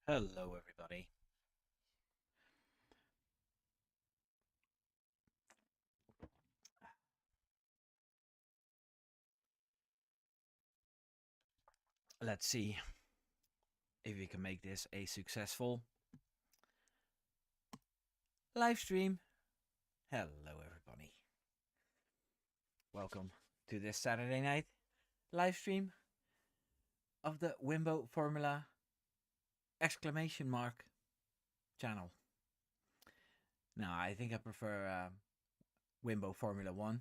Hello, everybody. Let's see if we can make this a successful live stream. Hello, everybody. Welcome to this Saturday night live stream of the Wimbo Formula exclamation mark channel. Now, I think I prefer Wimbo Formula 1.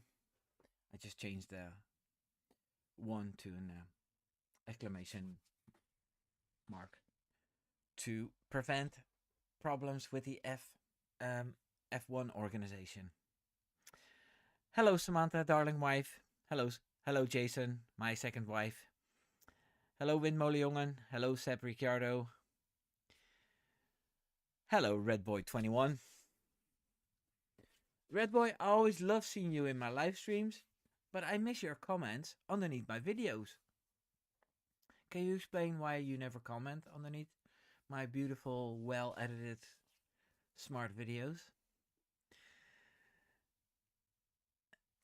I just changed the 1 to an exclamation mark to prevent problems with the F1 organization. Hello, Samantha, darling wife. Hello, Jason, my second wife. Hello, Windmolenjongen. Hello, Seb Ricciardo. Hello, Red Boy 21. Red Boy, I always love seeing you in my live streams, but I miss your comments underneath my videos. Can you explain why you never comment underneath my beautiful, well-edited, smart videos?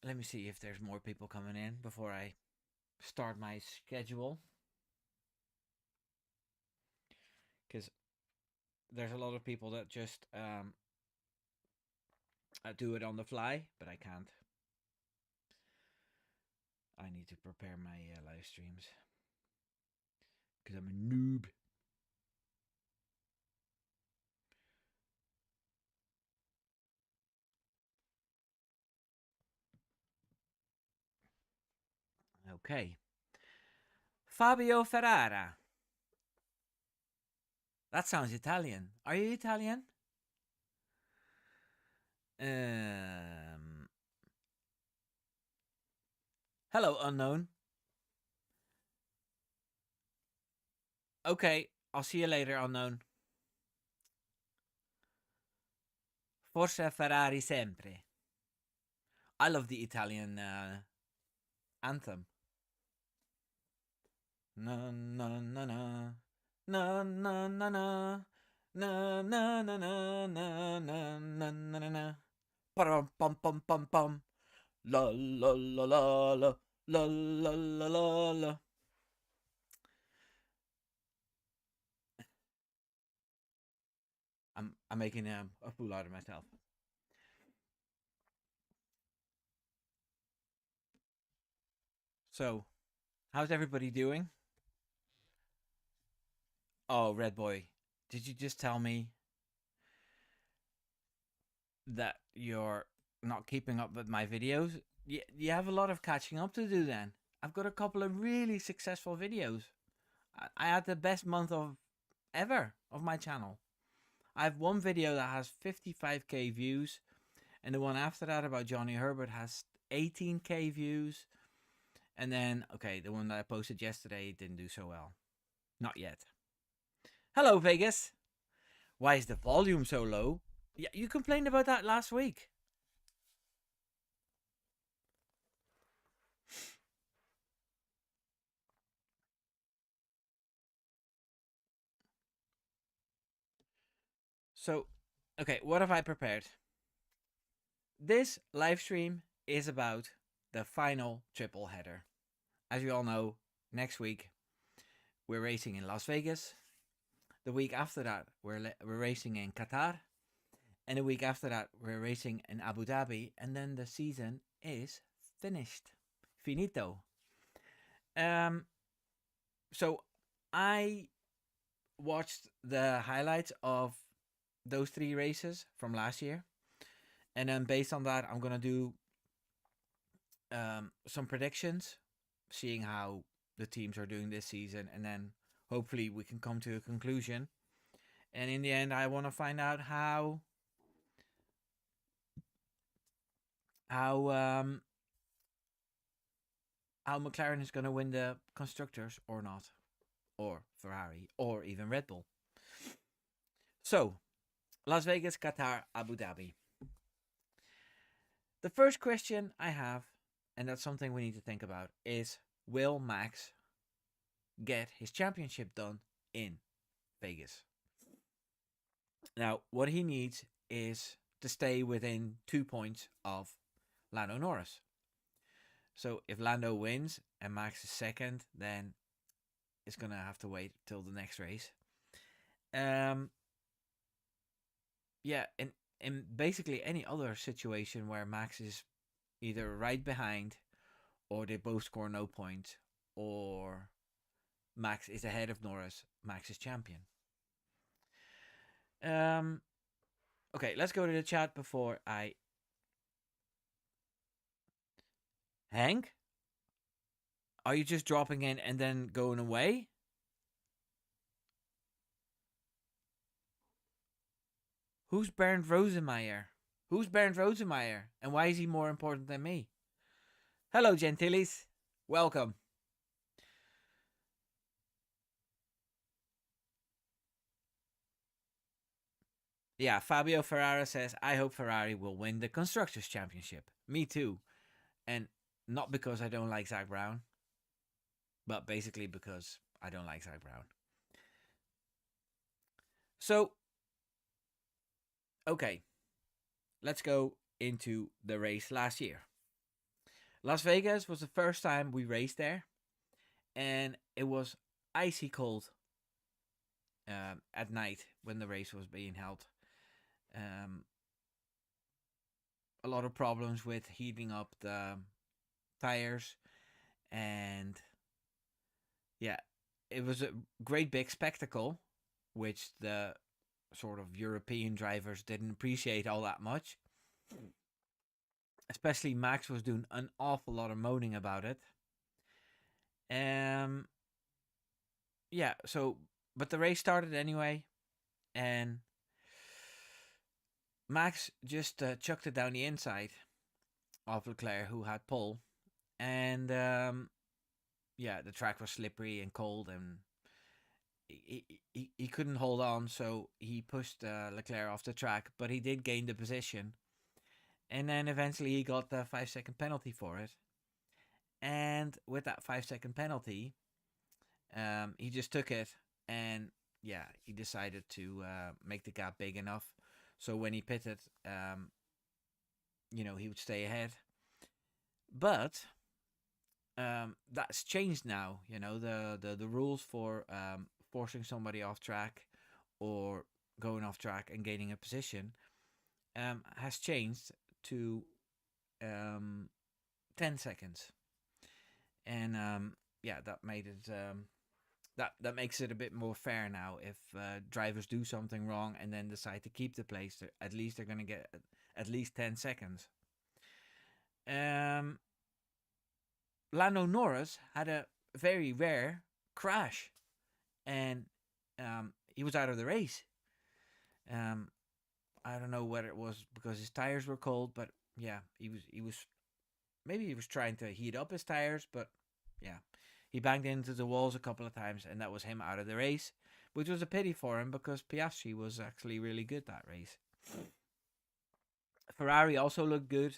Let me see if there's more people coming in before I start my schedule. Because there's a lot of people that just do it on the fly, but I can't. I need to prepare my live streams because I'm a noob. Okay. Fabio Ferrara. That sounds Italian. Are you Italian? Hello, unknown. Okay, I'll see you later, unknown. Forse Ferrari sempre. I love the Italian anthem. Na na na na na na na na na na na na na na na na na. Pum pum pum pum pum. La la la la la la la la la la. I'm making a fool out of myself. So, how's everybody doing? Oh, Red Boy, did you just tell me that you're not keeping up with my videos? You have a lot of catching up to do then. I've got a couple of really successful videos. I had the best month of ever of my channel. I have one video that has 55k views, and the one after that about Johnny Herbert has 18k views. And then, okay, the one that I posted yesterday didn't do so well. Not yet. Hello, Vegas. Why is the volume so low? Yeah, you complained about that last week. So, okay, what have I prepared? This live stream is about the final triple header. As you all know, next week we're racing in Las Vegas. The week after that, we're racing in Qatar. And the week after that, we're racing in Abu Dhabi. And then the season is finished. Finito. So I watched the highlights of those three races from last year. And then based on that, I'm going to do some predictions, seeing how the teams are doing this season. And then hopefully we can come to a conclusion. And in the end, I want to find out how McLaren is going to win the constructors or not, or Ferrari, or even Red Bull. So, Las Vegas, Qatar, Abu Dhabi. The first question I have, and that's something we need to think about, is will Max get his championship done in Vegas? Now, what he needs is to stay within 2 points of Lando Norris. So if Lando wins and Max is second, then it's gonna have to wait till the next race. Um, yeah, in basically any other situation where Max is either right behind, or they both score no points, or Max is ahead of Norris, Max is champion. Um, okay, let's go to the chat before I Hank. Are you just dropping in and then going away? Who's Bernd Rosemeyer? Who's Bernd Rosemeyer? And why is he more important than me? Hello, Gentiles. Welcome. Yeah, Fabio Ferrara says, I hope Ferrari will win the Constructors' Championship. Me too. And not because I don't like Zach Brown, but basically because I don't like Zach Brown. So, okay, let's go into the race last year. Las Vegas was the first time we raced there, and it was icy cold at night when the race was being held. Um, a lot of problems with heating up the tires, and yeah, it was a great big spectacle, which the sort of European drivers didn't appreciate all that much. Especially Max was doing an awful lot of moaning about it. Um, yeah. So, but the race started anyway, and Max just chucked it down the inside of Leclerc, who had pole, and yeah, the track was slippery and cold, and he couldn't hold on, so he pushed Leclerc off the track, but he did gain the position, and then eventually he got the 5 second penalty for it, and with that 5 second penalty, he just took it, and yeah, he decided to make the gap big enough, so when he pitted, he would stay ahead, but that's changed now. The rules for forcing somebody off track or going off track and gaining a position has changed to 10 seconds. And yeah, that made it that makes it a bit more fair now. If drivers do something wrong and then decide to keep the place, at least they're going to get at least 10 seconds. Lando Norris had a very rare crash, and he was out of the race. Um, I don't know whether it was because his tires were cold, but yeah, he was maybe he was trying to heat up his tires, but yeah, he banged into the walls a couple of times, and that was him out of the race, which was a pity for him because Piastri was actually really good that race. Ferrari also looked good,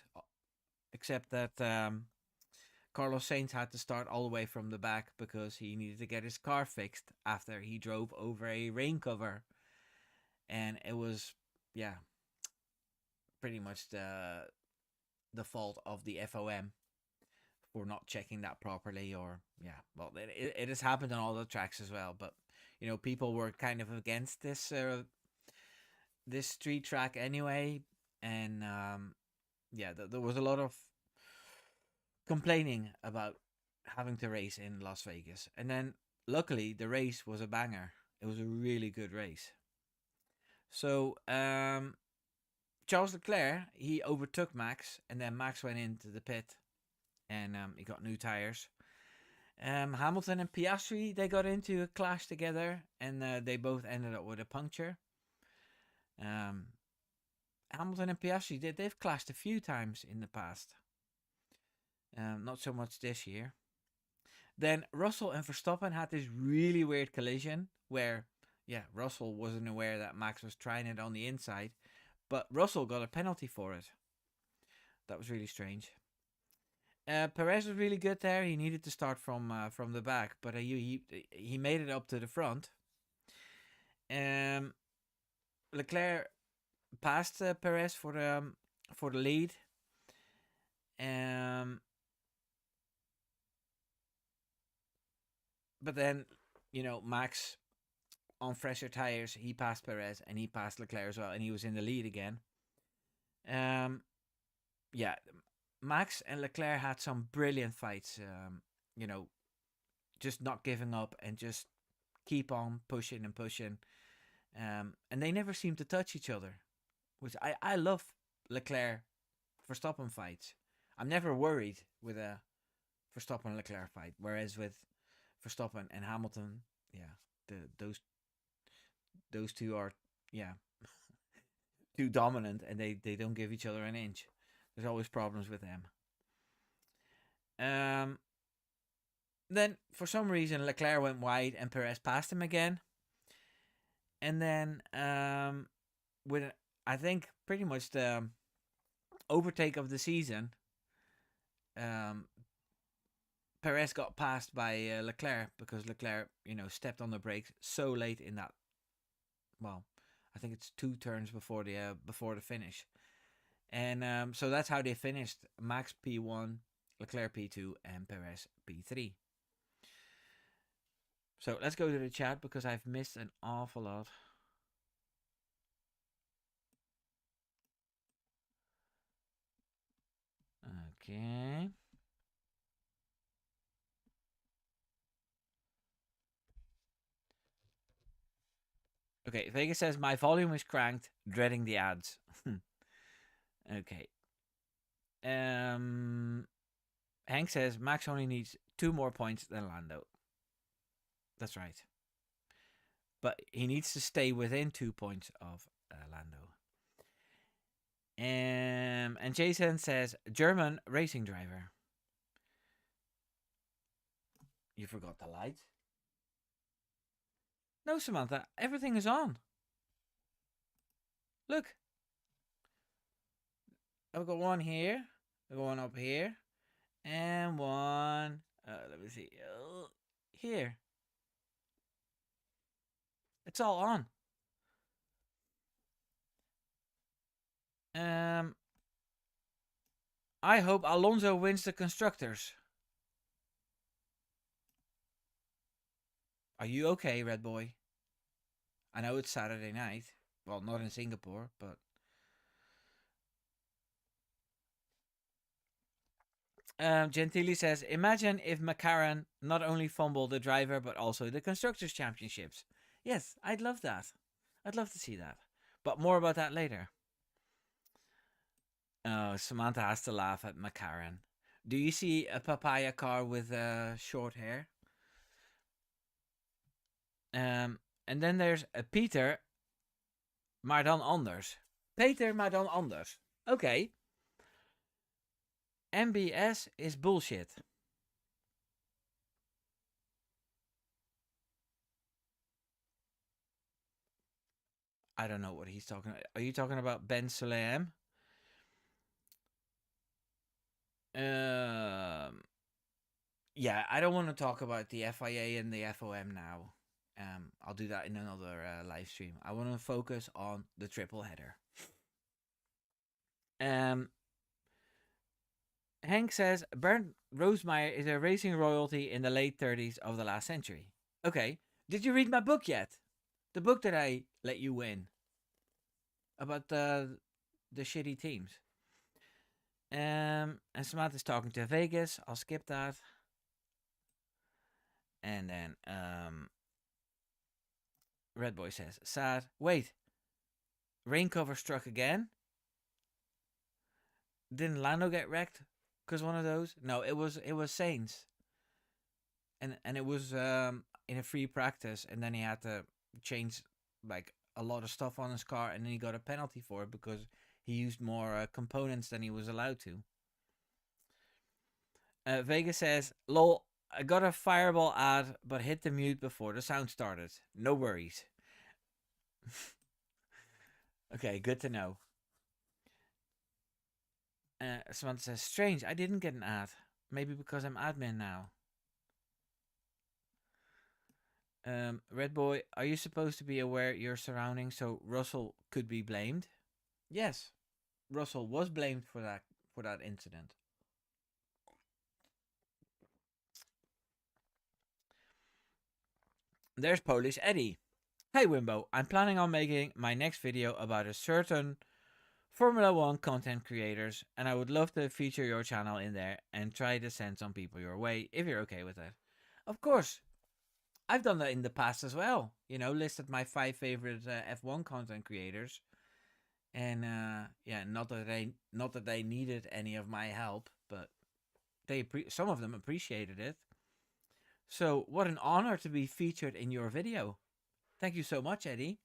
except that Carlos Sainz had to start all the way from the back because he needed to get his car fixed after he drove over a rain cover. And it was, yeah, pretty much the fault of the FOM for not checking that properly. Or, yeah, well, it has happened on all the tracks as well. But, people were kind of against this street track anyway. And, yeah, there was a lot of complaining about having to race in Las Vegas. And then luckily the race was a banger. It was a really good race. So Charles Leclerc, he overtook Max, and then Max went into the pit, and he got new tires. Hamilton and Piastri, they got into a clash together, and they both ended up with a puncture. Hamilton and Piastri, they've clashed a few times in the past. Not so much this year. Then Russell and Verstappen had this really weird collision where, yeah, Russell wasn't aware that Max was trying it on the inside, but Russell got a penalty for it. That was really strange. Perez was really good there. He needed to start from the back, but he made it up to the front. Leclerc passed Perez for the lead. Um, but then Max on fresher tires, he passed Perez and he passed Leclerc as well, and he was in the lead again. Um, yeah, Max and Leclerc had some brilliant fights. You know, just not giving up and just keep on pushing and pushing. And they never seem to touch each other, which I love Leclerc Verstappen fights. I'm never worried with a Verstappen Leclerc fight, whereas with Verstappen and Hamilton, yeah, those two are yeah too dominant and they don't give each other an inch. There's always problems with them. Um, then for some reason Leclerc went wide and Perez passed him again, and then with I think pretty much the overtake of the season, um, Perez got passed by Leclerc because Leclerc, stepped on the brakes so late in that. Well, I think it's 2 turns before the finish, and so that's how they finished: Max P1, Leclerc P2, and Perez P3. So let's go to the chat because I've missed an awful lot. Okay. Okay, Vegas says my volume is cranked, dreading the ads. Okay. Hank says Max only needs 2 more points than Lando. That's right. But he needs to stay within 2 points of Lando. And Jason says German racing driver. You forgot the lights? No, Samantha, everything is on. Look. I've got one here, I've got one up here, and one, let me see, here. It's all on. I hope Alonso wins the constructors. Are you okay, Red Boy? I know it's Saturday night. Well, not in Singapore, but Gentili says, imagine if McLaren not only fumbled the driver but also the constructors championships. Yes, I'd love that. I'd love to see that. But more about that later. Oh, Samantha has to laugh at McLaren. Do you see a papaya car with short hair? And then there's a Peter, maar dan anders. Peter, maar dan anders. Okay. MBS is bullshit. I don't know what he's talking about. Are you talking about Ben Sulayem? Yeah, I don't want to talk about the FIA and the FOM now. I'll do that in another live stream. I want to focus on the triple header. Hank says Bernd Rosemeyer is a racing royalty in the late 30s of the last century. Okay. Did you read my book yet? The book that I let you win about the shitty teams. And Samantha's talking to Vegas. I'll skip that. And then Red Boy says, sad. Wait. Rain cover struck again? Didn't Lando get wrecked? Because one of those? No, it was Sainz. And it was in a free practice, and then he had to change like a lot of stuff on his car, and then he got a penalty for it because he used more components than he was allowed to. Vegas says, lol, I got a fireball ad, but hit the mute before the sound started. No worries. Okay, good to know. Samantha says, strange, I didn't get an ad. Maybe because I'm admin now. Red Boy, are you supposed to be aware your surroundings so Russell could be blamed? Yes, Russell was blamed for that incident. There's Polish Eddie. Hey Wimbo, I'm planning on making my next video about a certain Formula One content creators, and I would love to feature your channel in there and try to send some people your way if you're okay with it. Of course, I've done that in the past as well. You know, listed my 5 favorite F1 content creators, and yeah, not that they needed any of my help, but some of them appreciated it. So what an honor to be featured in your video. Thank you so much, Eddie.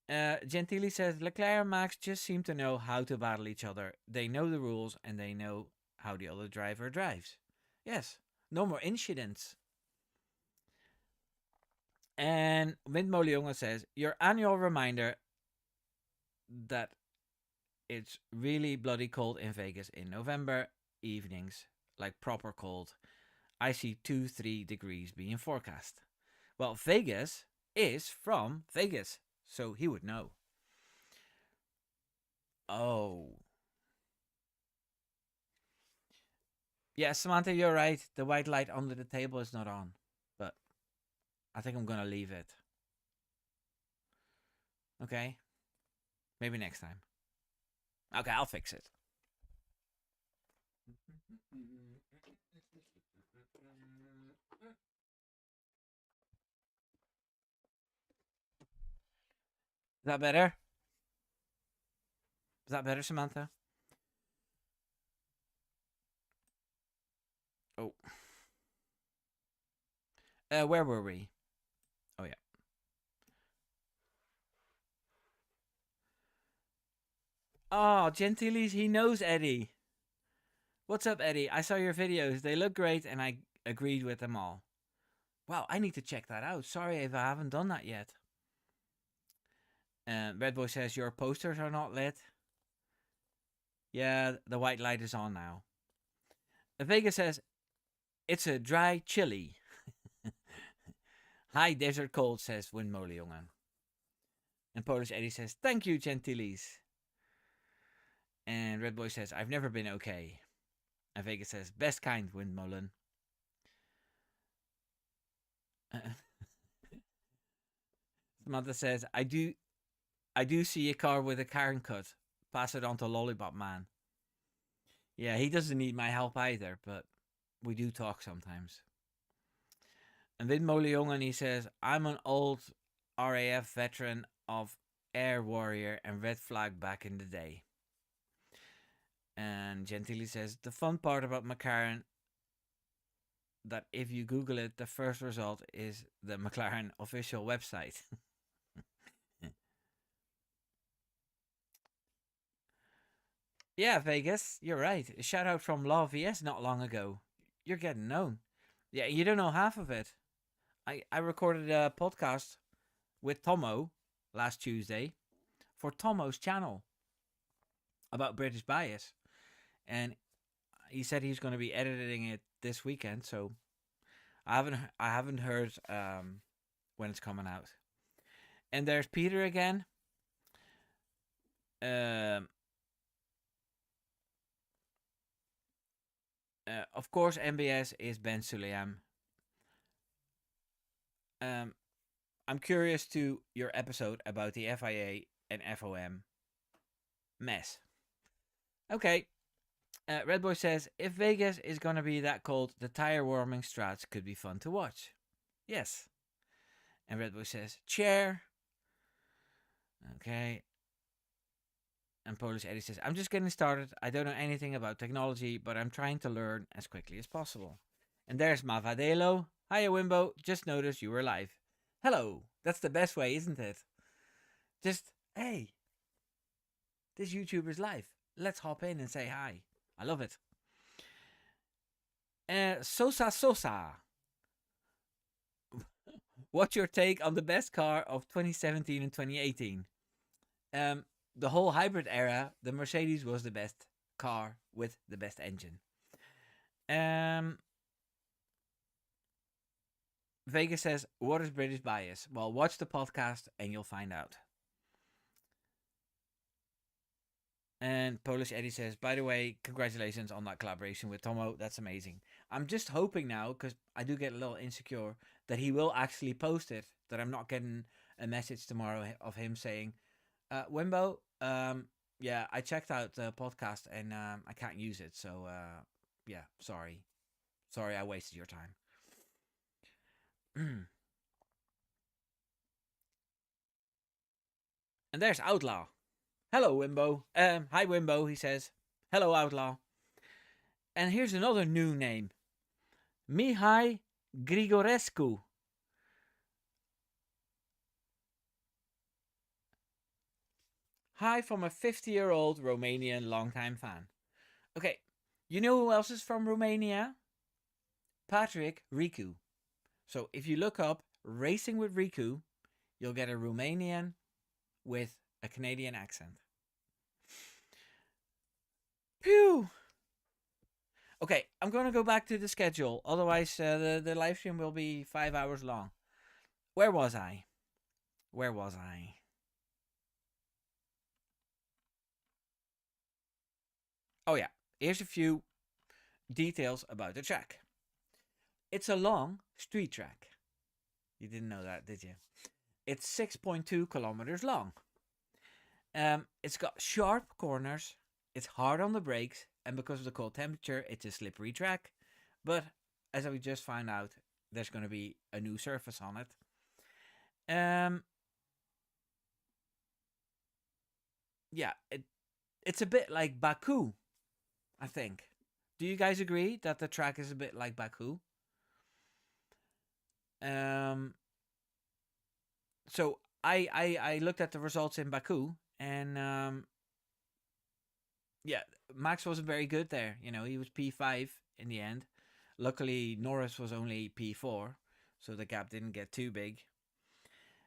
Gentili says Leclerc and Max just seem to know how to battle each other. They know the rules and they know how the other driver drives. Yes, no more incidents. And Windmolenjongen says your annual reminder that it's really bloody cold in Vegas in November evenings, like proper cold. I see 2-3 degrees being forecast. Well, Vegas is from Vegas, so he would know. Oh. Yeah, Samantha, you're right. The white light under the table is not on. But I think I'm going to leave it. Okay? Maybe next time. Okay, I'll fix it. Is that better? Is that better, Samantha? Oh. Where were we? Oh, yeah. Oh, Gentiles, he knows Eddie. What's up, Eddie? I saw your videos. They look great, and I agreed with them all. Wow, I need to check that out. Sorry if I haven't done that yet. Red Boy says your posters are not lit. Yeah, the white light is on now. Vega says it's a dry chili. High desert cold, says Windmolenjongen. And Polish Eddie says, thank you, Gentiles. And Red Boy says, I've never been okay. And Vega says, best kind, Windmolen. Samantha says, I do see a car with a Karen cut. Pass it on to Lollipop Man. Yeah, he doesn't need my help either, but we do talk sometimes. And Windmolenjongen, he says, I'm an old RAF veteran of Air Warrior and Red Flag back in the day. And Gentili says, the fun part about McLaren that if you Google it, the first result is the McLaren official website. Yeah, Vegas, you're right. A shout out from Law VS not long ago. You're getting known. Yeah, you don't know half of it. I recorded a podcast with Tomo last Tuesday for Tomo's channel about British bias. And he said he's going to be editing it this weekend, so I haven't heard when it's coming out. And there's Peter again. Of course, MBS is Ben Sulayem. I'm curious to your episode about the FIA and FOM mess. Okay. Red Boy says, if Vegas is going to be that cold, the tire warming strats could be fun to watch. Yes. And Red Boy says, chair. Okay. And Polish Eddie says, I'm just getting started. I don't know anything about technology, but I'm trying to learn as quickly as possible. And there's Mavadelo. Hiya, Wimbo. Just noticed you were live. Hello. That's the best way, isn't it? Just, hey, this YouTuber's live. Let's hop in and say hi. I love it. Sosa. What's your take on the best car of 2017 and 2018? The whole hybrid era, the Mercedes was the best car with the best engine. Vegas says, "What is British bias?" Well, watch the podcast and you'll find out. And Polish Eddie says, "By the way, congratulations on that collaboration with Tomo. That's amazing. I'm just hoping now, because I do get a little insecure, that he will actually post it. That I'm not getting a message tomorrow of him saying, Wimbo, yeah, I checked out the podcast and I can't use it. So, yeah, sorry. Sorry I wasted your time." And there's Outlaw. "Hello, Wimbo." Hi, Wimbo, he says. "Hello, Outlaw." And here's another new name. Mihai Grigorescu. Hi from a 50-year-old Romanian longtime fan. Okay, you know who else is from Romania? Patrick Riku. So if you look up Racing with Riku, you'll get a Romanian with a Canadian accent. Phew! Okay, I'm going to go back to the schedule. Otherwise, the live stream will be 5 hours long. Where was I? Where was I? Oh, yeah. Here's a few details about the track. It's a long street track. You didn't know that, did you? It's 6.2 kilometers long. It's got sharp corners. It's hard on the brakes, and because of the cold temperature, it's a slippery track. But as we just found out, there's going to be a new surface on it. Yeah, it's a bit like Baku, I think. Do you guys agree that the track is a bit like Baku? Um, so I looked at the results in Baku, and yeah, Max wasn't very good there. You know, he was P5 in the end. Luckily, Norris was only P4, so the gap didn't get too big.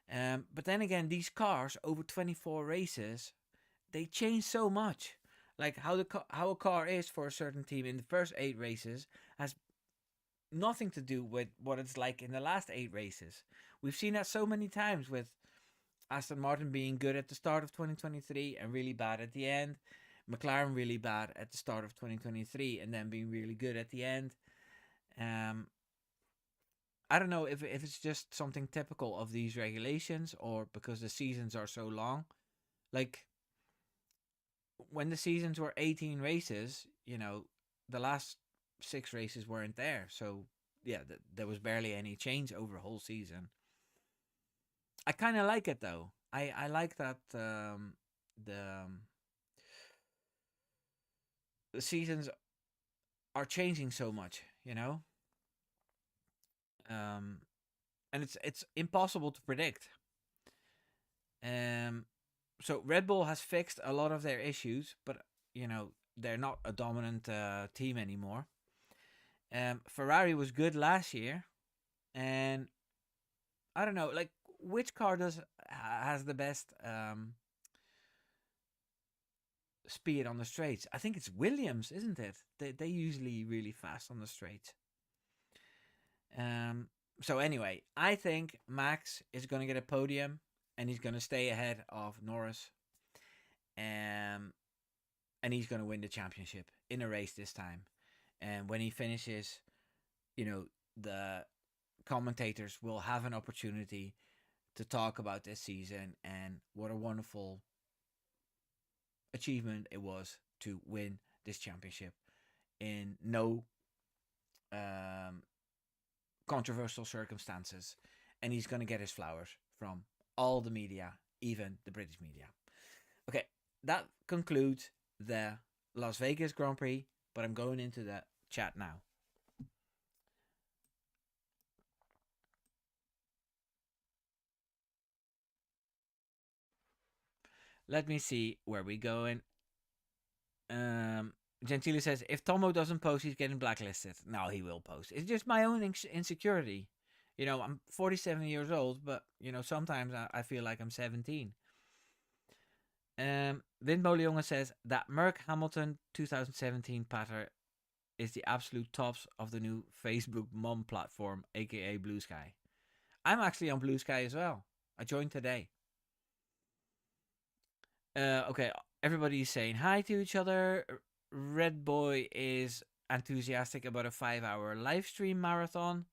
But then again, these cars over 24 races, they change so much. Like how a car is for a certain team in the first 8 races has nothing to do with what it's like in the last 8 races. We've seen that so many times with Aston Martin being good at the start of 2023 and really bad at the end. McLaren really bad at the start of 2023 and then being really good at the end. Um, I don't know if it's just something typical of these regulations or because the seasons are so long. Like when the seasons were 18 races, you know, the last 6 races weren't there. So, yeah, there was barely any change over a whole season. I kind of like it though. I like that the the seasons are changing so much, you know? Um, and it's impossible to predict. Um, so Red Bull has fixed a lot of their issues, but you know they're not a dominant team anymore. Ferrari was good last year, and I don't know, like which car has the best speed on the straights? I think it's Williams, isn't it? They usually really fast on the straights. Um, so anyway, I think Max is going to get a podium, and he's going to stay ahead of Norris. Um, and he's going to win the championship in a race this time. And when he finishes, you know, the commentators will have an opportunity to talk about this season and what a wonderful achievement it was to win this championship in no um, controversial circumstances. And he's going to get his flowers from all the media, even the British media. Okay, that concludes the Las Vegas Grand Prix, but I'm going into the chat now. Let me see where we going. Gentile says if Tomo doesn't post, he's getting blacklisted. No, he will post. It's just my own insecurity. You know, I'm 47 years old, but you know sometimes I feel like I'm 17. Vin Jonge says that Merck Hamilton 2017 pattern is the absolute tops of the new Facebook mom platform, aka Blue Sky. I'm actually on Blue Sky as well. I joined today. Okay, everybody's saying hi to each other. Red Boy is enthusiastic about a 5-hour live stream marathon.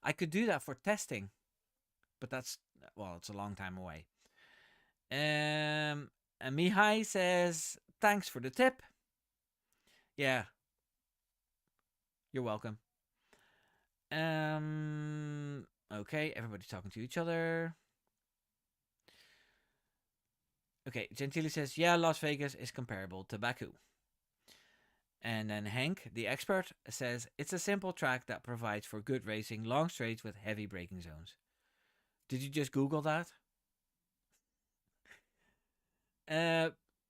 I could do that for testing, but it's a long time away. And Mihai says, thanks for the tip. Yeah, you're welcome. Okay, everybody's talking to each other. Okay, Gentili says, yeah, Las Vegas is comparable to Baku. And then Hank, the expert, says, it's a simple track that provides for good racing, long straights with heavy braking zones. Did you just Google that?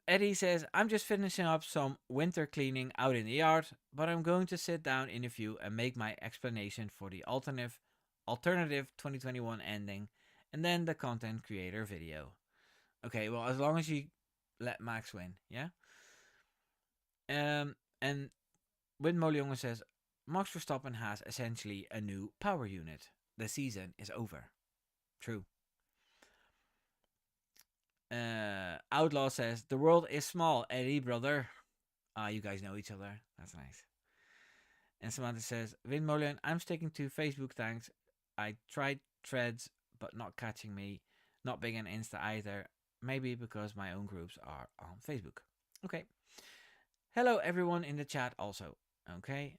Eddie says, I'm just finishing up some winter cleaning out in the yard, but I'm going to sit down in a few and make my explanation for the alternative 2021 ending and then the content creator video. Okay, well, as long as you let Max win, yeah? And Windmolenjongen says, Max Verstappen has essentially a new power unit. The season is over. True. Outlaw says, the world is small, Eddie, brother. You guys know each other. That's nice. And Samantha says, Windmolen, I'm sticking to Facebook, thanks. I tried threads, but not catching me. Not big on Insta either. Maybe because my own groups are on Facebook. Okay. Hello, everyone in the chat also. Okay.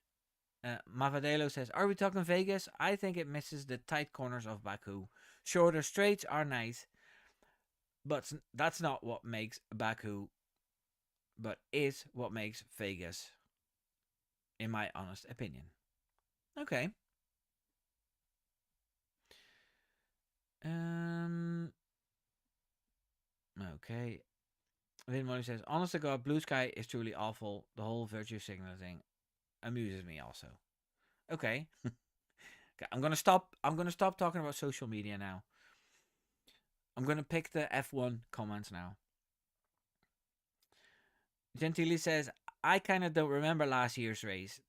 Mavadelo says, are we talking Vegas? I think it misses the tight corners of Baku. Shorter straights are nice, but that's not what makes Baku, but is what makes Vegas, in my honest opinion. Okay. Okay. Vin says, honest to God, Blue Sky is truly awful. The whole virtue signal thing amuses me also. Okay. Okay, I'm gonna stop talking about social media now. I'm gonna pick the F1 comments now. Gentili says, I kinda don't remember last year's race.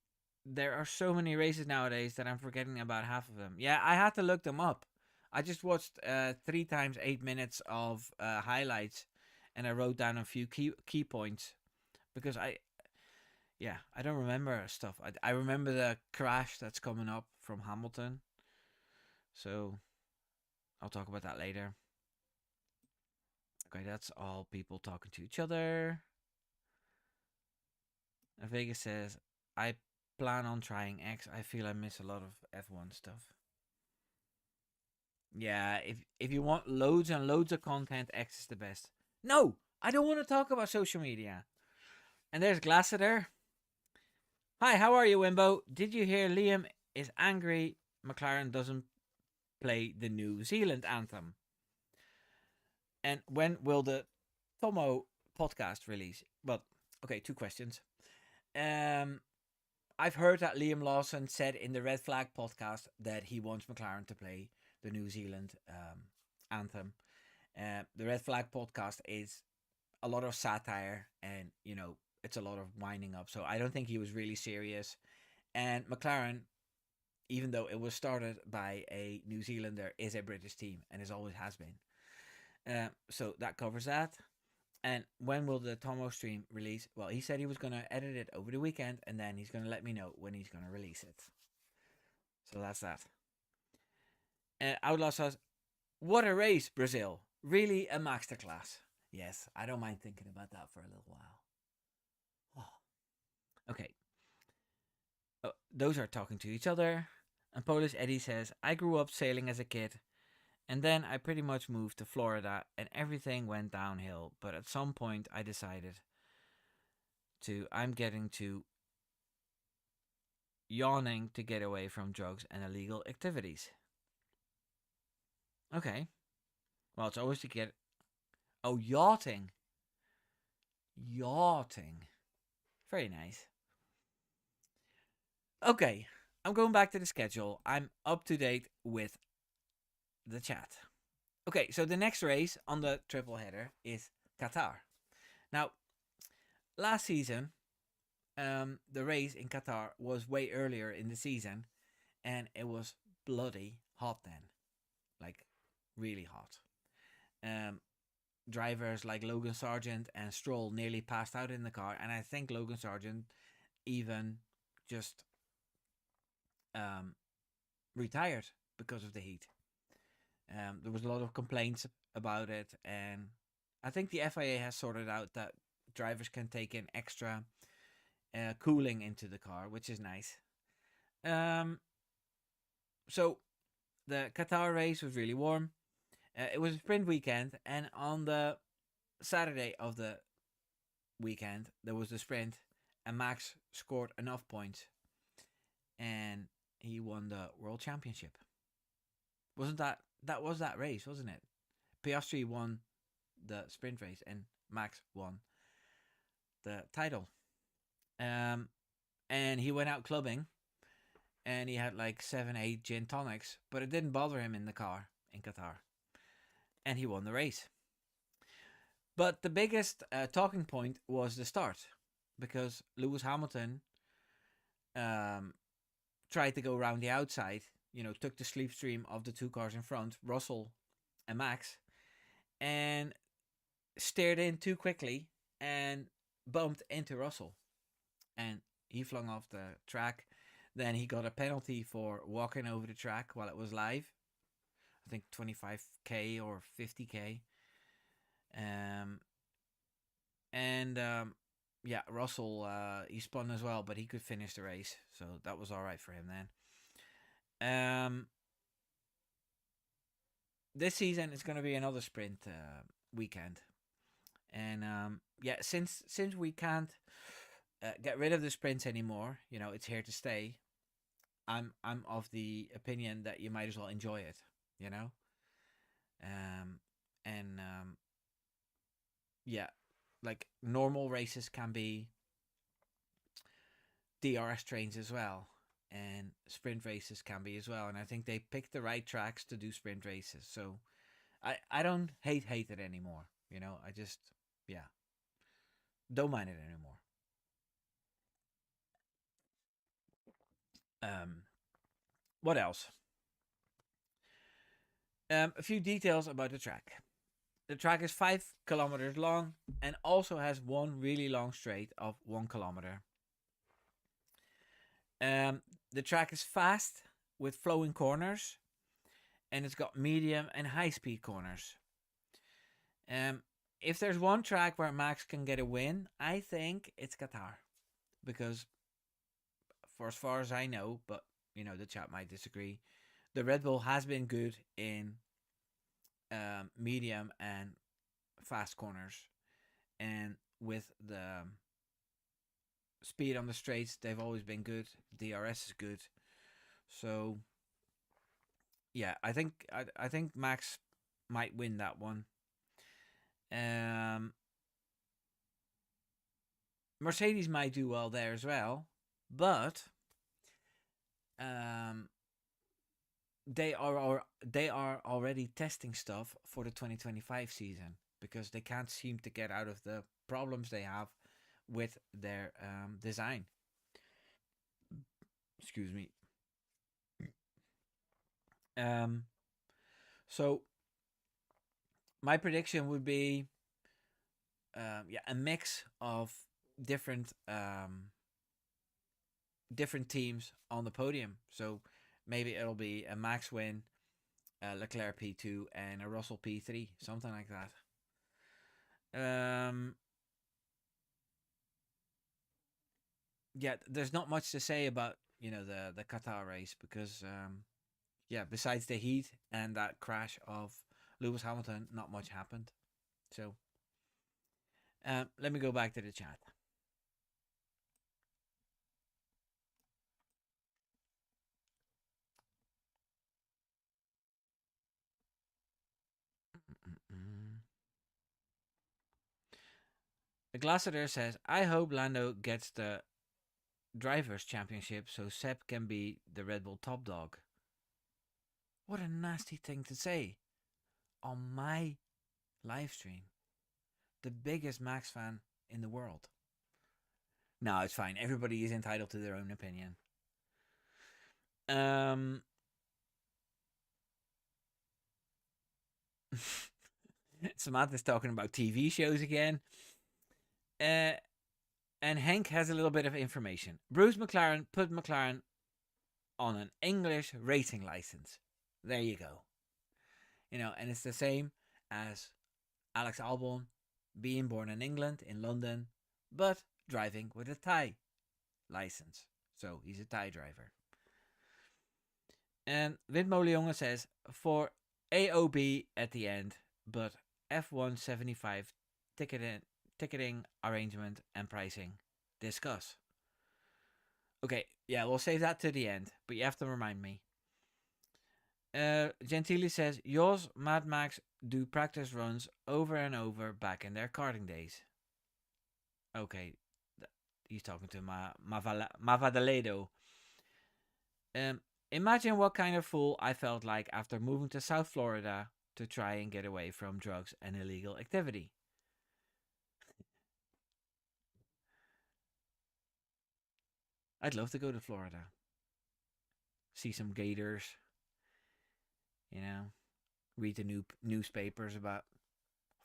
There are so many races nowadays that I'm forgetting about half of them. Yeah, I had to look them up. I just watched 3 times 8 minutes of highlights, and I wrote down a few key points because I don't remember stuff. I remember the crash that's coming up from Hamilton, so I'll talk about that later. Okay, that's all people talking to each other. And Vegas says, I plan on trying X. I feel I miss a lot of F1 stuff. Yeah, if you want loads and loads of content, X is the best. No, I don't want to talk about social media. And there's Glassiter. Hi, how are you, Wimbo? Did you hear Liam is angry McLaren doesn't play the New Zealand anthem? And when will the Tomo podcast release? Well, okay, 2 questions. I've heard that Liam Lawson said in the Red Flag podcast that he wants McLaren to play the New Zealand anthem. The Red Flag podcast is a lot of satire and, it's a lot of winding up. So I don't think he was really serious. And McLaren, even though it was started by a New Zealander, is a British team and always has been. So that covers that. And when will the Tomo stream release? Well, he said he was going to edit it over the weekend, and then he's going to let me know when he's going to release it. So that's that. Outlaw says, what a race, Brazil. Really a masterclass. Yes, I don't mind thinking about that for a little while. Oh. Okay. Those are talking to each other. And Polish Eddie says, I grew up sailing as a kid. And then I pretty much moved to Florida and everything went downhill. But at some point I decided I'm getting to yawning to get away from drugs and illegal activities. Okay. Well, it's always to get... Oh, yachting. Yachting. Very nice. Okay. I'm going back to the schedule. I'm up to date with the chat. Okay, so the next race on the triple header is Qatar. Now, last season, the race in Qatar was way earlier in the season, and it was bloody hot then. like really hot. Um, Drivers like Logan Sargent and Stroll nearly passed out in the car, and I think Logan Sargent even just um, retired because of the heat. There was a lot of complaints about it, and I think the FIA has sorted out that drivers can take in extra cooling into the car, which is nice. Um, so the Qatar race was really warm. It was a sprint weekend, and on the Saturday of the weekend there was the sprint, and Max scored enough points, and he won the world championship. Wasn't that was that race, wasn't it? Piastri won the sprint race, and Max won the title. Um, and he went out clubbing, and he had like 7, 8 gin tonics, but it didn't bother him in the car in Qatar, and he won the race. But the biggest talking point was the start, because Lewis Hamilton um, tried to go around the outside. Took the slipstream of the two cars in front, Russell and Max, and steered in too quickly and bumped into Russell, and he flung off the track. Then he got a penalty for walking over the track while it was live. I think 25k or 50k. Um, and yeah, Russell he spun as well, but he could finish the race, so that was all right for him then. This season is going to be another sprint weekend, and yeah, since we can't get rid of the sprints anymore, it's here to stay. I'm of the opinion that you might as well enjoy it, you know, and yeah, like normal races can be DRS trains as well, and sprint races can be as well. And I think they picked the right tracks to do sprint races. So I don't hate it anymore. I just yeah don't mind it anymore. Um, what else? A few details about the track. The track is 5 kilometers long and also has one really long straight of 1 kilometer. The track is fast with flowing corners, and it's got medium and high speed corners. Um, if there's one track where Max can get a win, I think it's Qatar, because for as far as I know, but the chat might disagree, the Red Bull has been good in medium and fast corners, and with the speed on the straights, they've always been good. DRS is good, so yeah, I think Max might win that one. Um, Mercedes might do well there as well, but um, they are already testing stuff for the 2025 season, because they can't seem to get out of the problems they have with their design. Excuse me. Um, so my prediction would be yeah, a mix of different different teams on the podium. So maybe it'll be a Max win, Leclerc P2, and a Russell P3, something like that. Yeah, there's not much to say about the Qatar race, because yeah, besides the heat and that crash of Lewis Hamilton, not much happened. So let me go back to the chat. Mm-mm-mm. The Glasser says, I hope Lando gets the Drivers' Championship so Seb can be the Red Bull top dog. What a nasty thing to say on my live stream. The biggest Max fan in the world. No, it's fine. Everybody is entitled to their own opinion. Um, Samantha's talking about TV shows again. Uh, and Hank has a little bit of information. Bruce McLaren put McLaren on an English racing license. There you go. And it's the same as Alex Albon being born in England, in London, but driving with a Thai license. So he's a Thai driver. And Windmo Leonge says, for AOB at the end, but F175 ticketing arrangement and pricing. Discuss. Okay, yeah, we'll save that to the end, but you have to remind me. Gentili says, Jos, Mad Max do practice runs over and over back in their karting days. Okay, he's talking to Mavadaledo. Imagine what kind of fool I felt like after moving to South Florida to try and get away from drugs and illegal activity. I'd love to go to Florida. See some gators, you know, read the newspapers about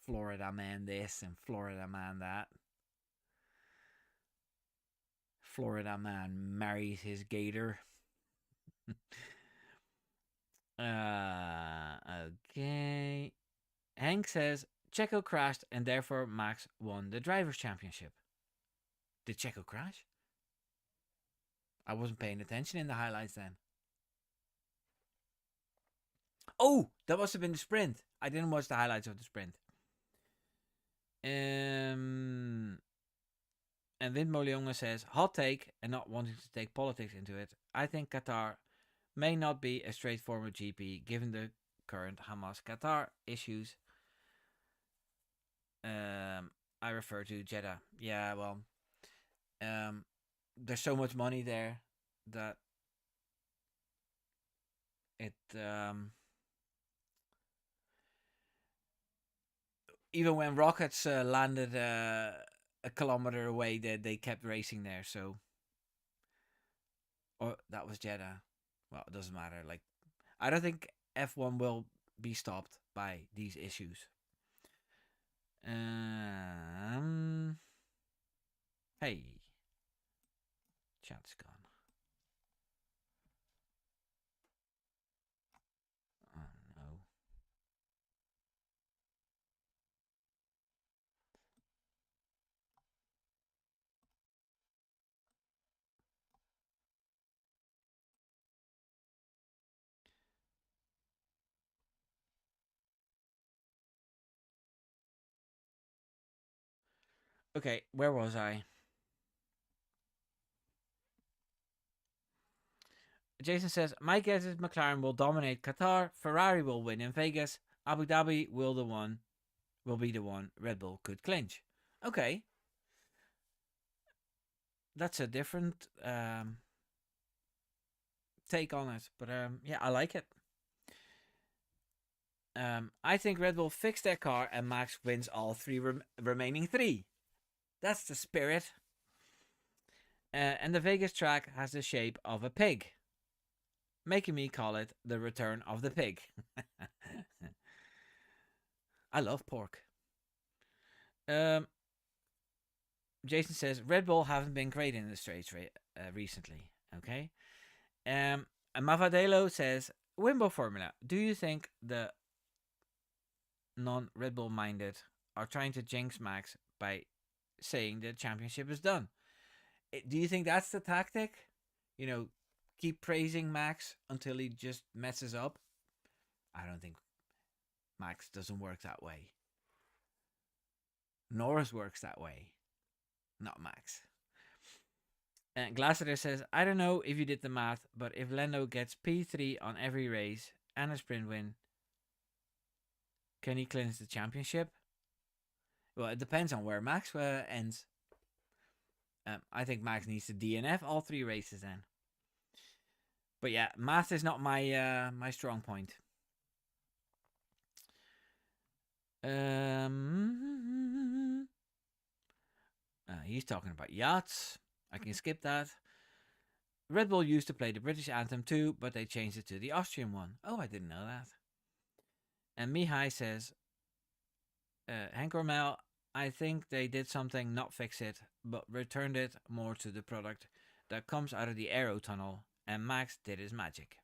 Florida man this and Florida man that. Florida man marries his gator. Okay. Hank says Checo crashed and therefore Max won the Drivers' Championship. Did Checo crash? I wasn't paying attention in the highlights then. Oh, that must have been the sprint. I didn't watch the highlights of the sprint. And Vin Molionga says, hot take, and not wanting to take politics into it, I think Qatar may not be a straightforward GP given the current Hamas-Qatar issues. I refer to Jeddah. Yeah, well, there's so much money there that it even when rockets landed a kilometer away, they kept racing there. So, or that was Jeddah. Well, it doesn't matter. Like, I don't think F1 will be stopped by these issues. Hey, chat's gone. Oh no. Okay, where was I? Jason says, my guess is McLaren will dominate Qatar, Ferrari will win in Vegas, Abu Dhabi will be the one Red Bull could clinch. Okay. That's a different take on it, but yeah, I like it. I think Red Bull fixed their car and Max wins all three remaining three. That's the spirit. And the Vegas track has the shape of a pig, making me call it the return of the pig. I love pork. Jason says Red Bull haven't been great in the straights recently. Okay. And Mavadelo says Wimbo Formula. Do you think the non-Red Bull minded are trying to jinx Max by saying the championship is done? Do you think that's the tactic? Keep praising Max until he just messes up? I don't think Max doesn't work that way. Norris works that way, not Max. And Glasser says, I don't know if you did the math, but if Lando gets P3 on every race and a sprint win, can he clinch the championship? Well, it depends on where Max ends. I think Max needs to DNF all three races then. But yeah, math is not my strong point. He's talking about yachts. I can skip that. Red Bull used to play the British anthem too, but they changed it to the Austrian one. Oh, I didn't know that. And Mihai says, Hank Rommel, I think they did something, not fix it, but returned it more to the product that comes out of the aero tunnel, and Max did his magic.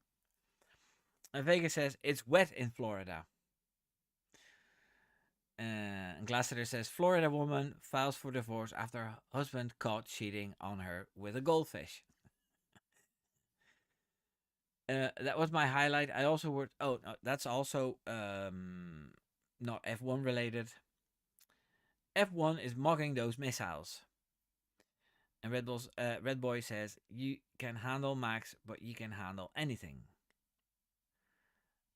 And Vega says, it's wet in Florida. And Glasser says, Florida woman files for divorce after husband caught cheating on her with a goldfish. That was my highlight. I also would. Oh, no, that's also not F1 related. F1 is mocking those missiles. And Red Boy says, you can handle Max, but you can handle anything.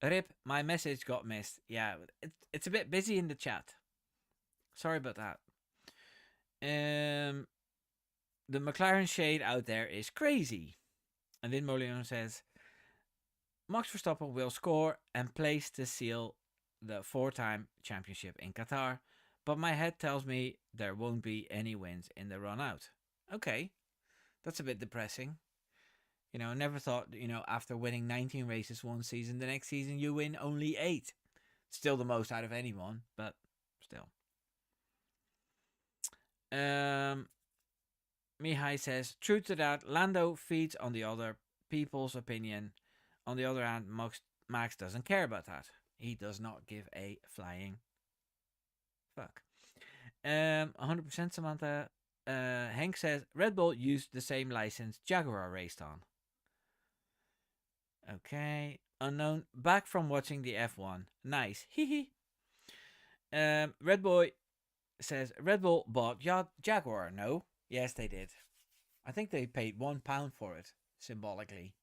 Rip, my message got missed. Yeah, it's a bit busy in the chat. Sorry about that. The McLaren shade out there is crazy. And then Molino says, Max Verstappen will score and place to seal the 4-time championship in Qatar, but my head tells me there won't be any wins in the run out. Okay, that's a bit depressing. Never thought, after winning 19 races one season, the next season you win only 8. Still the most out of anyone, but still. Mihai says, true to that, Lando feeds on the other people's opinion. On the other hand, Max doesn't care about that. He does not give a flying fuck. 100% Samantha. Hank says, Red Bull used the same license Jaguar raced on. Okay. Unknown, back from watching the F1. Nice. Hee Red Boy says, Red Bull bought Jaguar. No? Yes, they did. I think they paid £1 for it, symbolically.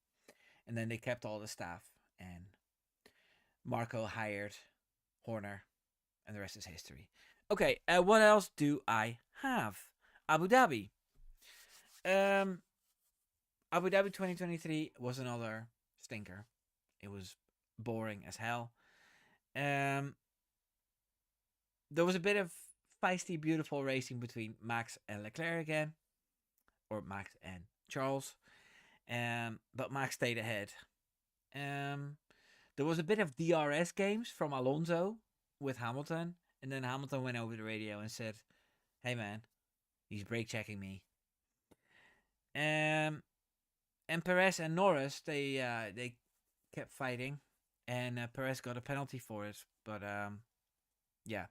And then they kept all the staff. And Marco hired Horner. And the rest is history. Okay, what else do I have? Abu Dhabi. Abu Dhabi 2023 was another stinker. It was boring as hell. There was a bit of feisty, beautiful racing between Max and Leclerc again, or Max and Charles. But Max stayed ahead. There was a bit of DRS games from Alonso with Hamilton, and then Hamilton went over the radio and said, "Hey man, he's brake checking me." And Perez and Norris, they kept fighting, and Perez got a penalty for it, but yeah,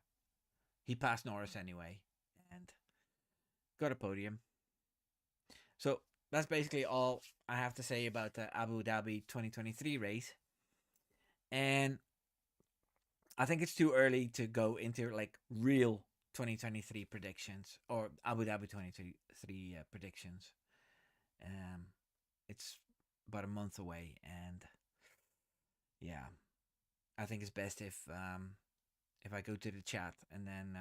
he passed Norris anyway and got a podium. So that's basically all I have to say about the Abu Dhabi 2023 race. And I think it's too early to go into like real 2023 predictions or Abu Dhabi 2023 predictions. It's about a month away, and yeah, I think it's best if I go to the chat and then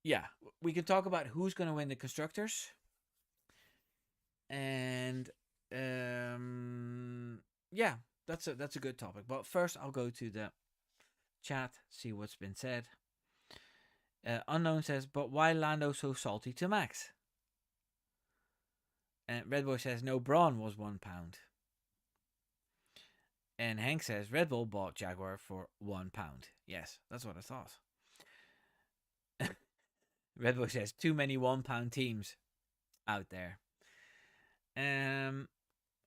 yeah, we can talk about who's going to win the constructors, and yeah, that's a good topic. But first, I'll go to the chat, see what's been said. Unknown says, but why Lando so salty to Max? And Red Boy says, no, Braun was £1. And Hank says, Red Bull bought Jaguar for £1. Yes, that's what I thought. Red Bull says, too many £1 teams out there.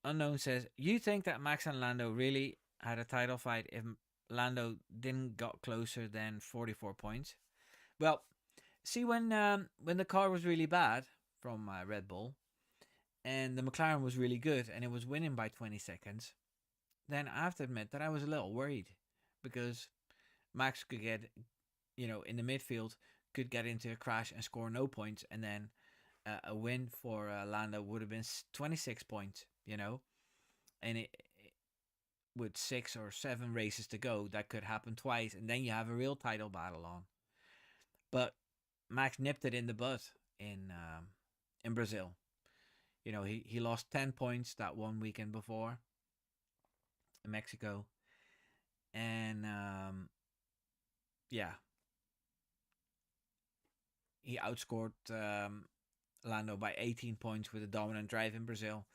Unknown says, you think that Max and Lando really had a title fight if Lando didn't got closer than 44 points? Well, see, when the car was really bad from Red Bull, and the McLaren was really good, and it was winning by 20 seconds, then I have to admit that I was a little worried, because Max could get, in the midfield, could get into a crash and score no points, and then a win for Lando would have been 26 points, and with 6 or 7 races to go, that could happen twice, and then you have a real title battle on. But Max nipped it in the bud in Brazil. He lost 10 points that one weekend before in Mexico, and yeah, he outscored Lando by 18 points with a dominant drive in Brazil,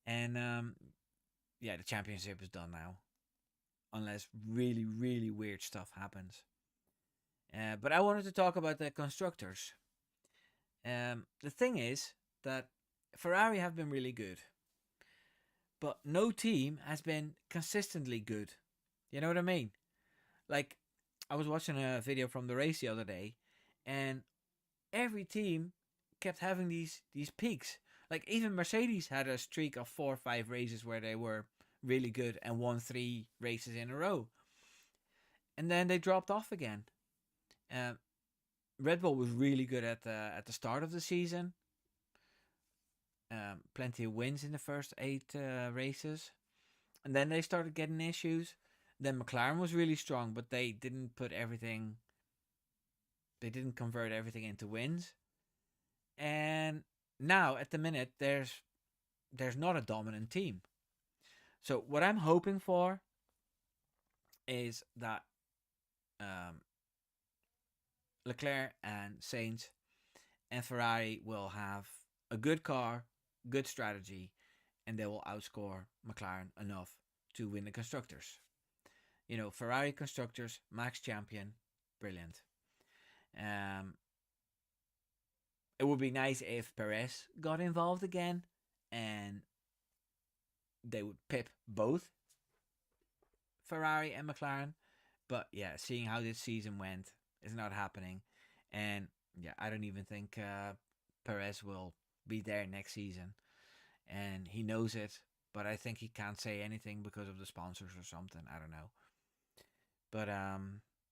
and yeah, the championship is done now. unless really, really weird stuff happens. But I wanted to talk about the constructors. The thing is that Ferrari have been really good, but no team has been consistently good. You know what I mean? Like, I was watching a video from the race the other day, and every team kept having these peaks. Like even Mercedes had a streak of 4 or 5 races where they were really good and won 3 races in a row, and then they dropped off again. Um, Red Bull was really good at the start of the season. Plenty of wins in the first 8 races, and then they started getting issues. Then McLaren was really strong, but they didn't put everything. They didn't convert everything into wins. And now at the minute, there's not a dominant team. So what I'm hoping for is that um, Leclerc and Sainz and Ferrari will have a good car, good strategy, and they will outscore McLaren enough to win the constructors. You know, Ferrari constructors, Max champion, brilliant. Um, it would be nice if Perez got involved again, and they would pip both Ferrari and McLaren. But yeah, seeing how this season went is not happening, and yeah, I don't even think Perez will be there next season, and he knows it. But I think he can't say anything because of the sponsors or something. I don't know. But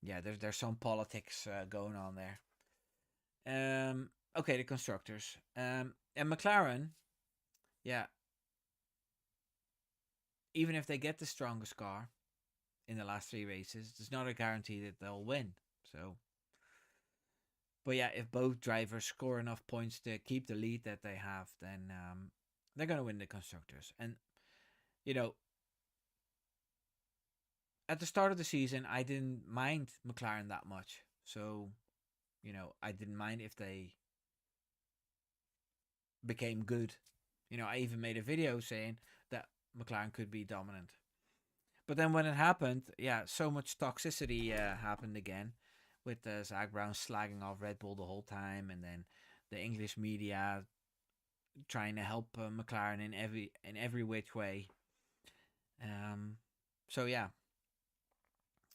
yeah, there's some politics going on there. Okay, the constructors. And McLaren, yeah, even if they get the strongest car in the last 3 races, it's not a guarantee that they'll win. So, but yeah, if both drivers score enough points to keep the lead that they have, then they're gonna win the constructors. And you know, at the start of the season, I didn't mind McLaren that much. So, you know, I didn't mind if they became good. You know, I even made a video saying that McLaren could be dominant. But then when it happened, yeah, so much toxicity happened again, with Zach Brown slagging off Red Bull the whole time, and then the English media trying to help McLaren in every which way. Um, so yeah,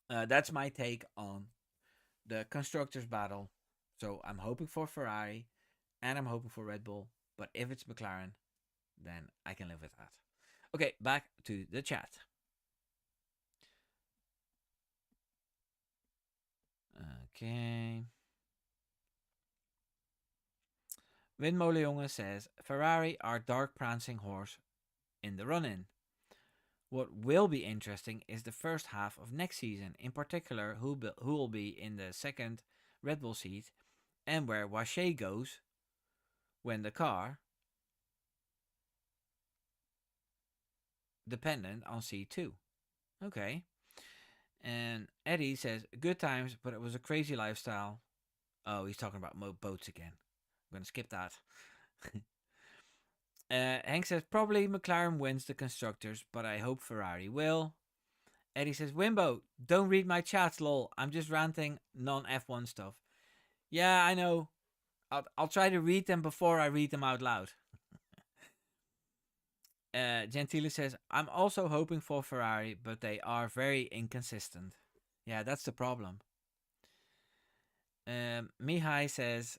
that's my take on the constructors battle. So I'm hoping for Ferrari, and I'm hoping for Red Bull. But if it's McLaren, then I can live with that. Okay, back to the chat. Okay. Windmolenjongen says Ferrari are dark prancing horse in the run-in. What will be interesting is the first half of next season, in particular who will be in the second Red Bull seat and where Wache goes when the car dependent on C2. Okay. And Eddie says good times, but it was a crazy lifestyle. Oh, he's talking about boats again. I'm going to skip that. Hank says probably McLaren wins the constructors, but I hope Ferrari will. Eddie says, Wimbo, don't read my chats, lol. I'm just ranting non F1 stuff. Yeah, I know. I'll try to read them before I read them out loud. Gentile says, I'm also hoping for Ferrari, but they are very inconsistent. Yeah, that's the problem. Mihai says,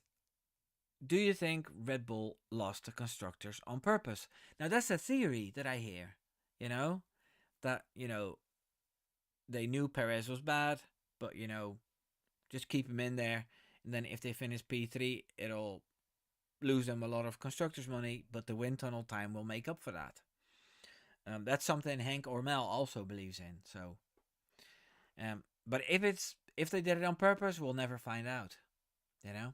do you think Red Bull lost the constructors on purpose? Now, that's a theory that I hear, you know, that, they knew Perez was bad, but, just keep him in there. And then if they finish P3, it'll lose them a lot of constructors' money, but the wind tunnel time will make up for that. That's something Hank Ormel also believes in. So, but if they did it on purpose, we'll never find out. You know.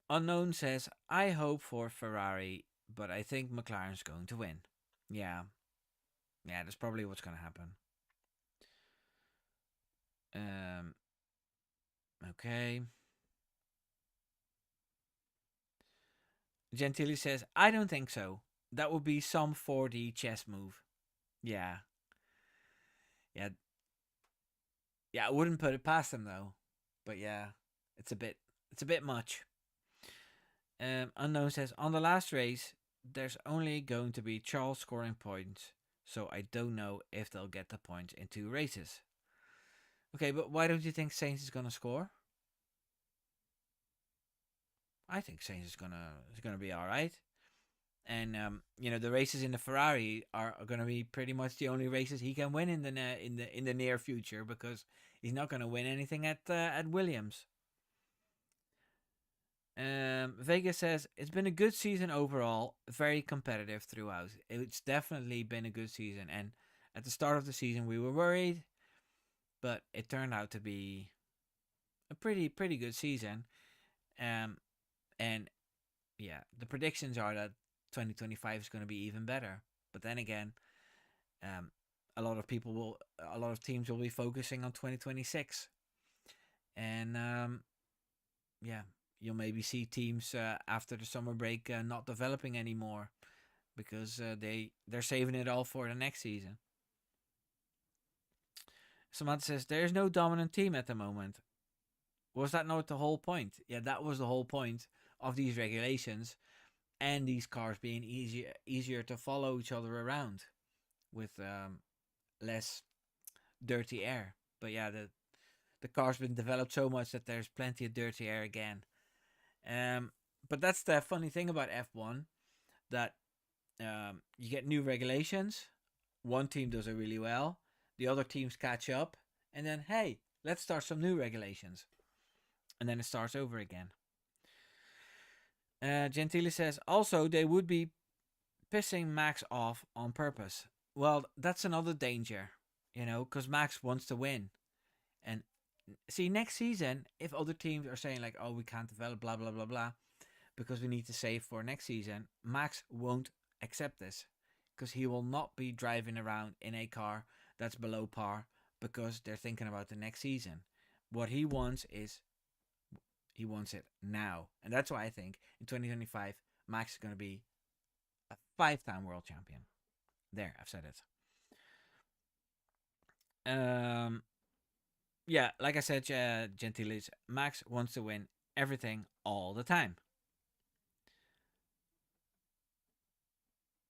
Unknown says, I hope for Ferrari, but I think McLaren's going to win. Yeah. Yeah, that's probably what's going to happen. Okay. Gentili says, I don't think so. That would be some 4D chess move. Yeah. Yeah. Yeah, I wouldn't put it past him though. But yeah, it's a bit it's a bit much. Unknown says, on the last race, there's only going to be Charles scoring points, so I don't know if they'll get the points in 2 races. Okay, but why don't you think Sainz is gonna score? I think Sainz is gonna be all right. And the races in the Ferrari are going to be pretty much the only races he can win in the near future, because he's not going to win anything at Williams. Vegas says it's been a good season overall, very competitive throughout. It's definitely been a good season, and at the start of the season we were worried, but it turned out to be a pretty good season. Um, and yeah, the predictions are that 2025 is going to be even better. But then again, um, a lot of teams will be focusing on 2026, and yeah, you'll maybe see teams after the summer break not developing anymore, because they're saving it all for the next season. Samantha says there's no dominant team at the moment. Was that not the whole point? Yeah, that was the whole point of these regulations and these cars being easier to follow each other around with less dirty air. But yeah, the car's been developed so much that there's plenty of dirty air again. Um, but that's the funny thing about F1, that you get new regulations. One team does it really well, the other teams catch up, and then hey, let's start some new regulations, and then it starts over again. Gentili says also they would be pissing Max off on purpose. Well, that's another danger, because Max wants to win. And see, next season, if other teams are saying like, "Oh, we can't develop, blah blah blah blah," because we need to save for next season, Max won't accept this, because he will not be driving around in a car that's below par, because they're thinking about the next season. What he wants it now, and that's why I think in 2025 Max is going to be a 5-time world champion. There, I've said it. Um, yeah, like I said, Gentiles, Max wants to win everything all the time.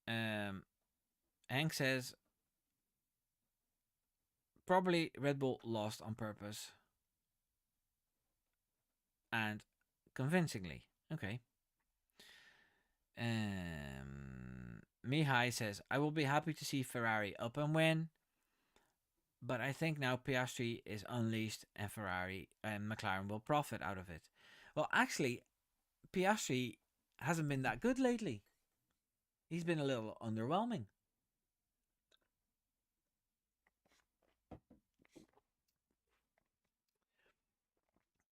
Um, Hank says probably Red Bull lost on purpose and convincingly. Okay. Mihai says I will be happy to see Ferrari up and win, but I think now Piastri is unleashed and Ferrari and McLaren will profit out of it. Well, actually, Piastri hasn't been that good lately. He's been a little underwhelming.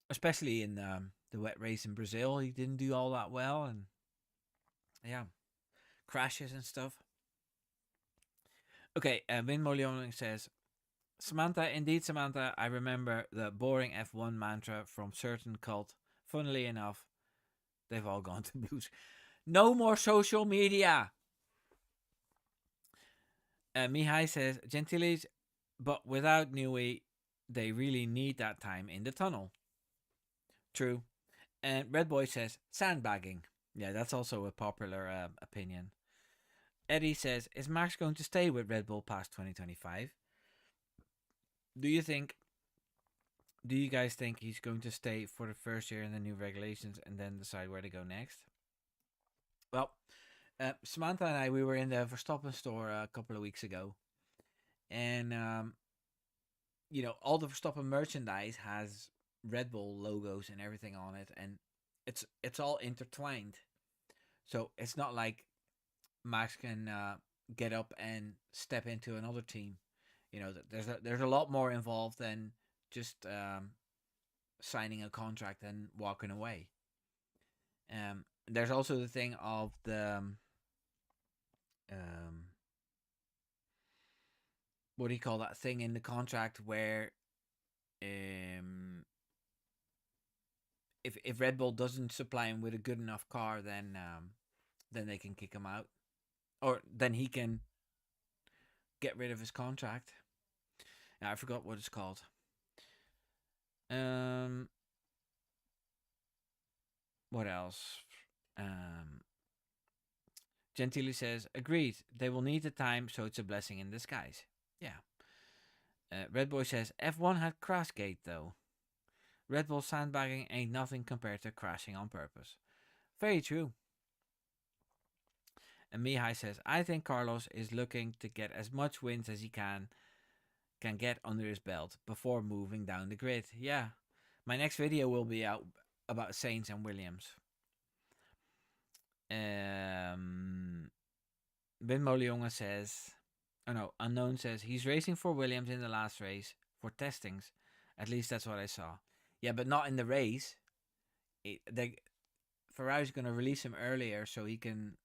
Especially in the wet race in Brazil, he didn't do all that well, and yeah, crashes and stuff. Okay, Vin Molione says, Samantha, indeed, Samantha, I remember the boring F1 mantra from certain cult. Funnily enough, they've all gone to blues. No more social media. Mihai says, Gentiles, but without Newey, they really need that time in the tunnel. True. And Red Boy says, sandbagging. Yeah, that's also a popular opinion. Eddie says, is Max going to stay with Red Bull past 2025? Do you think? Do you guys think he's going to stay for the first year in the new regulations and then decide where to go next? Well, Samantha and I, we were in the Verstappen store a couple of weeks ago, and all the Verstappen merchandise has Red Bull logos and everything on it, and it's all intertwined. So it's not like Max can get up and step into another team. There's a lot more involved than just signing a contract and walking away. There's also the thing of the what do you call that thing in the contract where if Red Bull doesn't supply him with a good enough car, then then they can kick him out, or then he can get rid of his contract. I forgot what it's called. Um, what else? Um, Gentili says, agreed. They will need the time, so it's a blessing in disguise. Yeah. Red Boy says, F1 had Crashgate though. Red Bull sandbagging ain't nothing compared to crashing on purpose. Very true. And Mihai says, I think Carlos is looking to get as much wins as he can get under his belt before moving down the grid. Yeah. My next video will be out about Sainz and Williams. Ben Molionga says, oh no, Unknown says he's racing for Williams in the last race for testings. At least that's what I saw. Yeah, but not in the race. Ferrari's going to release him earlier so he can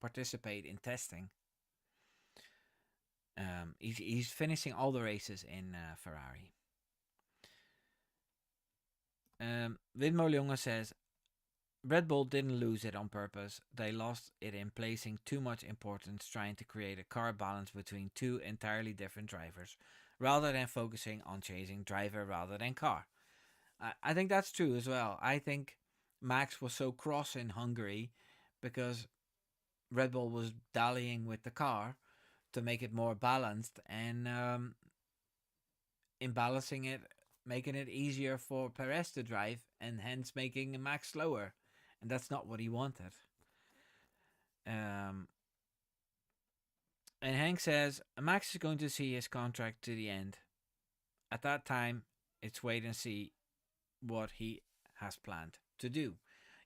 participate in testing. He's finishing all the races in Ferrari. Vin Molionga says, Red Bull didn't lose it on purpose. They lost it in placing too much importance trying to create a car balance between two entirely different drivers, rather than focusing on chasing driver rather than car. I think that's true as well. I think Max was so cross in Hungary because Red Bull was dallying with the car to make it more balanced and imbalancing it, making it easier for Perez to drive and hence making Max slower. And that's not what he wanted. And Hank says Max is going to see his contract to the end. At that time, it's wait and see what he has planned to do.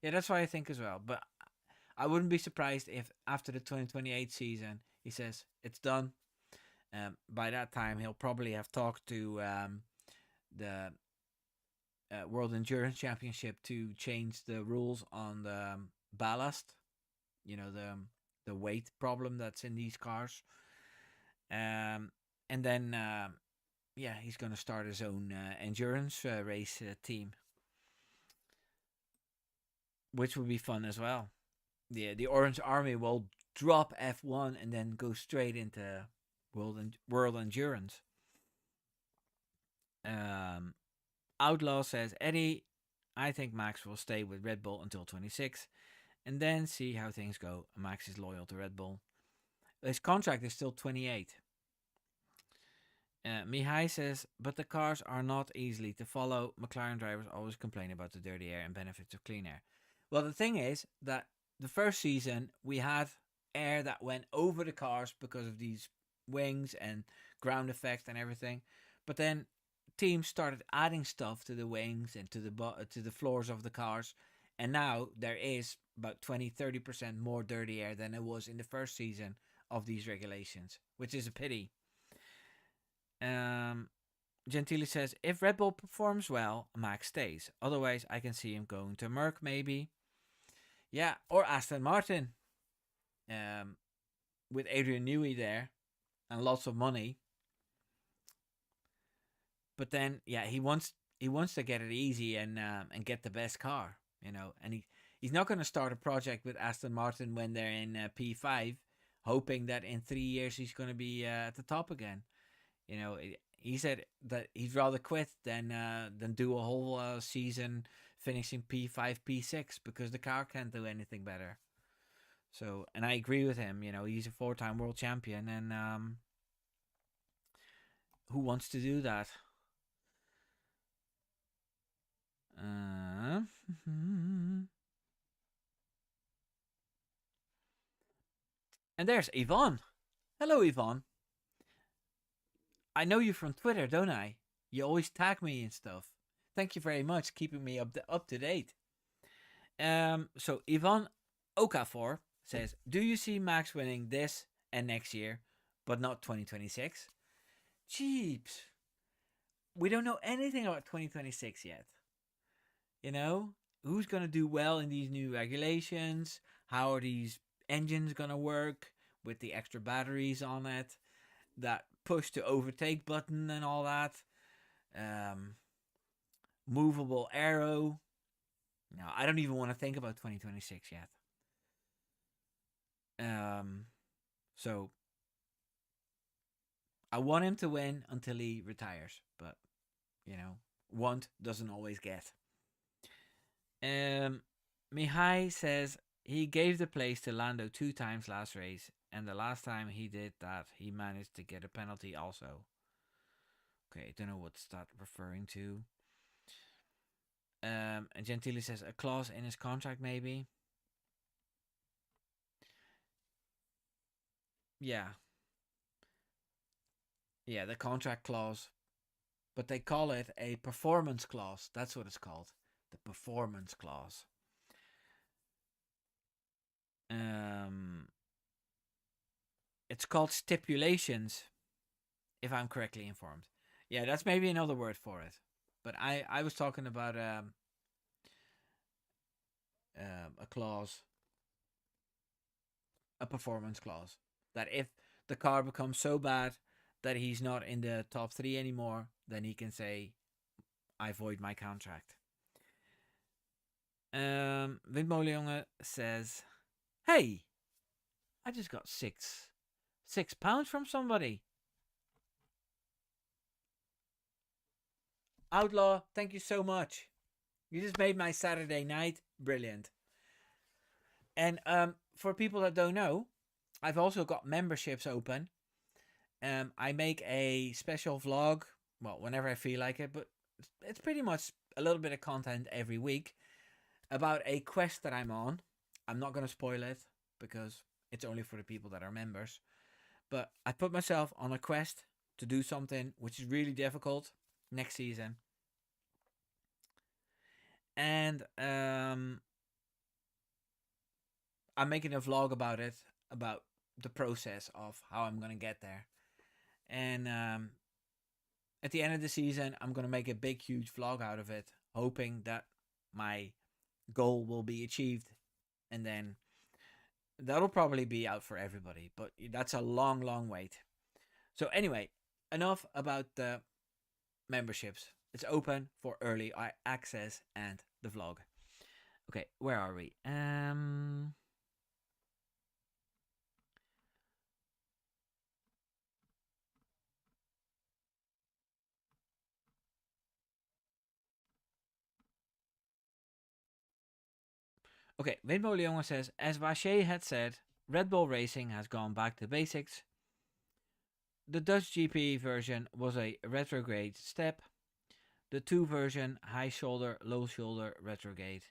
Yeah, that's what I think as well. But I wouldn't be surprised if after the 2028 season he says it's done. By that time, he'll probably have talked to the World Endurance Championship to change the rules on the ballast. You know, the weight problem that's in these cars. And then yeah, he's going to start his own endurance race team, which would be fun as well. The Orange Army will drop F1 and then go straight into world endurance. Outlaw says, Eddie, I think Max will stay with Red Bull until 26 and then see how things go. Max is loyal to Red Bull. His contract is still 28. Mihai says, but the cars are not easily to follow. McLaren drivers always complain about the dirty air and benefits of clean air. Well, the thing is that the first season we had air that went over the cars because of these wings and ground effect and everything. But then teams started adding stuff to the wings and to the floors of the cars. And now there is about 20-30% more dirty air than it was in the first season of these regulations, which is a pity. Gentili says, if Red Bull performs well, Max stays. Otherwise, I can see him going to Merc maybe. Yeah, or Aston Martin. With Adrian Newey there and lots of money. But then, yeah, he wants to get it easy and get the best car, you know. And he's not going to start a project with Aston Martin when they're in P5, hoping that in 3 years he's going to be at the top again. You know, he said that he'd rather quit than do a whole season finishing P5, P6 because the car can't do anything better. So, and I agree with him. You know, he's a 4-time world champion, and who wants to do that? And there's Yvonne. Hello, Yvonne. I know you from Twitter, don't I? You always tag me and stuff. Thank you very much, keeping me up to date. So Yvonne Okafor says, do you see Max winning this and next year, but not 2026? Jeeps. We don't know anything about 2026 yet. You know, who's going to do well in these new regulations? How are these engines going to work with the extra batteries on it? That push to overtake button and all that. Movable arrow. No, I don't even want to think about 2026 yet. Um, so I want him to win until he retires, but you know, want doesn't always get. Mihai says he gave the place to Lando 2 times last race, and the last time he did that, he managed to get a penalty also. Okay, I don't know what's that referring to. And Gentili says a clause in his contract, maybe. Yeah, yeah, the contract clause, but they call it a performance clause. That's what it's called, the performance clause. Um, it's called stipulations, if I'm correctly informed. Yeah, that's maybe another word for it. But I was talking about a clause, a performance clause, that if the car becomes so bad that he's not in the top three anymore, then he can say, I void my contract. Windmolenjongen says, hey, I just got six pounds from somebody. Outlaw, thank you so much. You just made my Saturday night brilliant. And for people that don't know, I've also got memberships open. I make a special vlog, well, whenever I feel like it, but it's pretty much a little bit of content every week about a quest that I'm on. I'm not going to spoil it because it's only for the people that are members. But I put myself on a quest to do something which is really difficult next season. And I'm making a vlog about it, about the process of how I'm going to get there. And at the end of the season, I'm going to make a big, huge vlog out of it, hoping that my goal will be achieved. And then that'll probably be out for everybody, but that's a long, long wait. So, anyway, enough about the memberships. It's open for early access and the vlog. Okay, where are we? Okay, Rainbow Leon says, as Vache had said, Red Bull Racing has gone back to basics. The Dutch GP version was a retrograde step. The 2 version, high shoulder, low shoulder, retrograde.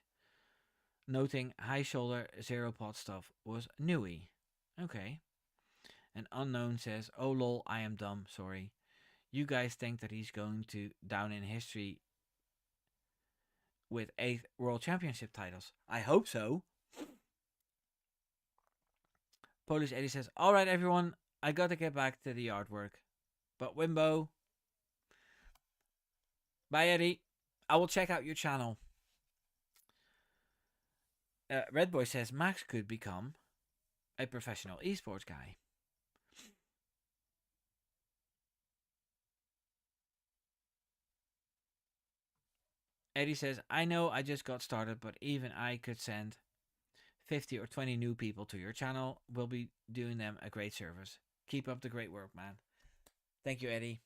Noting high shoulder, zero pot stuff was newy. Okay. And Unknown says, oh lol, I am dumb, sorry. You guys think that he's going to down in history with 8 World Championship titles? I hope so. Polish Eddie says, alright everyone, I gotta get back to the artwork. But Wimbo, bye Eddie. I will check out your channel. Red Boy says Max could become a professional esports guy. Eddie says, I know I just got started, but even I could send 50 or 20 new people to your channel. We'll be doing them a great service. Keep up the great work, man. Thank you, Eddie.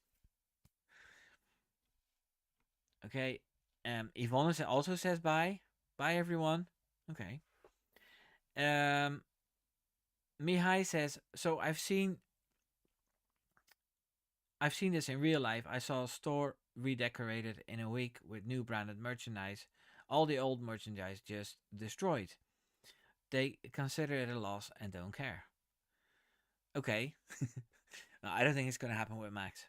Okay. Yvonne also says bye. Bye, everyone. Okay. Mihai says, so I've seen this in real life. I saw a store redecorated in a week with new branded merchandise. All the old merchandise just destroyed. They consider it a loss and don't care. Okay. No, I don't think it's going to happen with Max.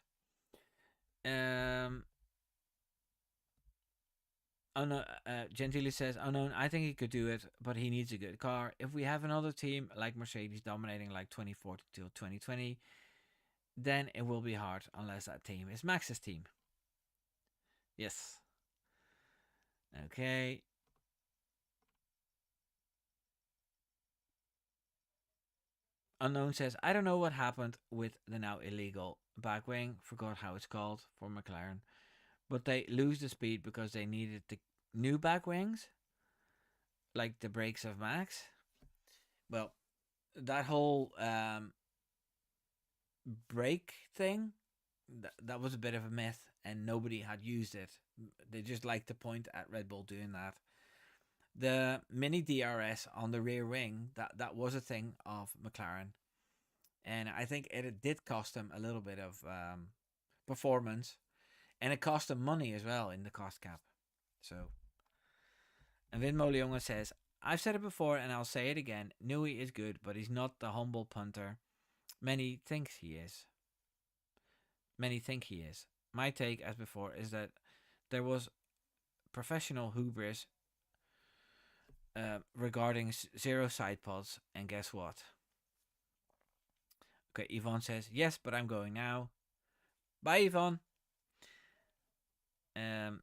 Um, Gentili says, unknown, I think he could do it, but he needs a good car. If we have another team like Mercedes dominating like 2040 till 2020, then it will be hard unless that team is Max's team. Yes. Okay. Unknown says, I don't know what happened with the now illegal back wing. Forgot how it's called for McLaren. But they lose the speed because they needed the new back wings, like the brakes of Max. Well, that whole brake thing, that was a bit of a myth, and nobody had used it. They just like to point at Red Bull doing that. The mini DRS on the rear wing, that was a thing of McLaren, and I think it did cost them a little bit of performance, and it cost them money as well in the cost cap. So, and Vin Molionga says, I've said it before and I'll say it again. Newey is good, but he's not the humble punter many thinks he is. Many think he is. My take, as before, is that there was professional hubris regarding zero side pods, and guess what? Okay, Yvonne says, yes, but I'm going now. Bye, Yvonne. Ben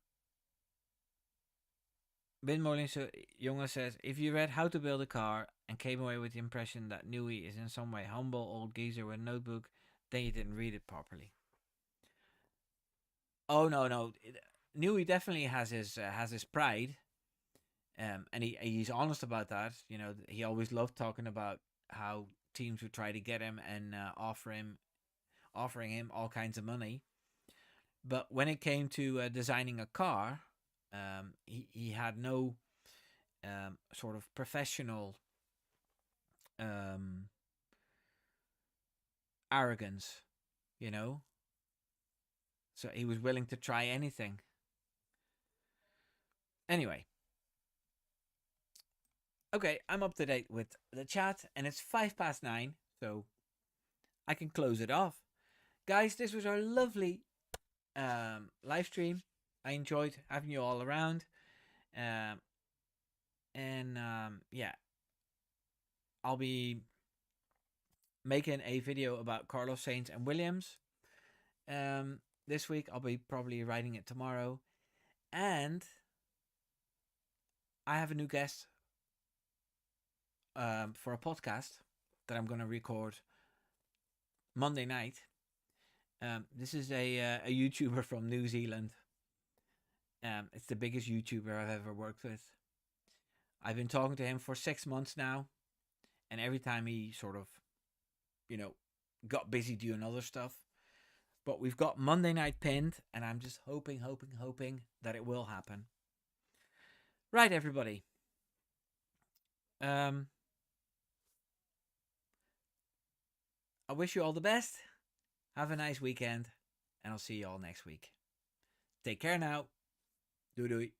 Jonge says, if you read How to Build a Car and came away with the impression that Newey is in some way humble old geezer with a notebook, then you didn't read it properly. Oh no. Newey definitely has his pride, and he's honest about that. You know, he always loved talking about how teams would try to get him and offering him all kinds of money. But when it came to designing a car, he had no sort of professional arrogance, you know. So he was willing to try anything. Anyway. Okay, I'm up to date with the chat, and it's 9:05, so I can close it off. Guys, this was our lovely live stream. I enjoyed having you all around. Yeah, I'll be making a video about Carlos Sainz and Williams this week. I'll be probably writing it tomorrow. And I have a new guest for a podcast that I'm going to record Monday night. This is a YouTuber from New Zealand. It's the biggest YouTuber I've ever worked with. I've been talking to him for 6 months now, and every time he sort of, got busy doing other stuff. But we've got Monday night pinned, and I'm just hoping that it will happen. Right, everybody. I wish you all the best. Have a nice weekend, and I'll see you all next week. Take care now. Doei doei.